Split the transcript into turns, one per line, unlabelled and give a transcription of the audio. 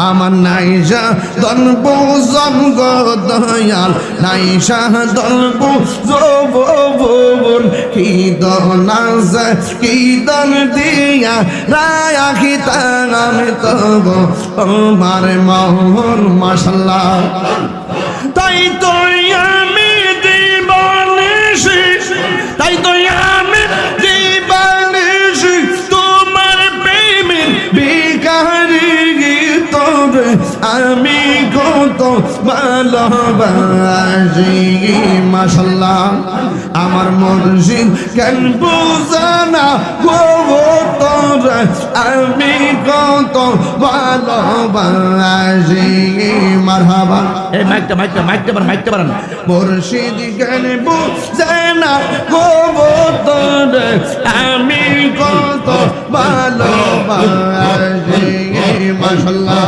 আমার নাইসা দনব জঙ্গ দয়াল নাইসা দনব জবন কি দন আছে কি দন দিয়া রাখি আমি তব আমার মোহন মাশাআল্লাহ তাই তো আমি দিবানিশি তাই তো আমি দিবানিশি তোমার প্রেমে বিকারি তোরে আমি কত ভালোবাসি মাশাআল্লাহ আমার মুর্শিদ কেন বুঝানা গো তোরে আমি কত ভালোবাসি মারহাবা এই মাইকটা বাড়ান মুর্শিদ কেন বুঝানা গো তোরে আমি কত ভালোবাসি মাশাআল্লাহ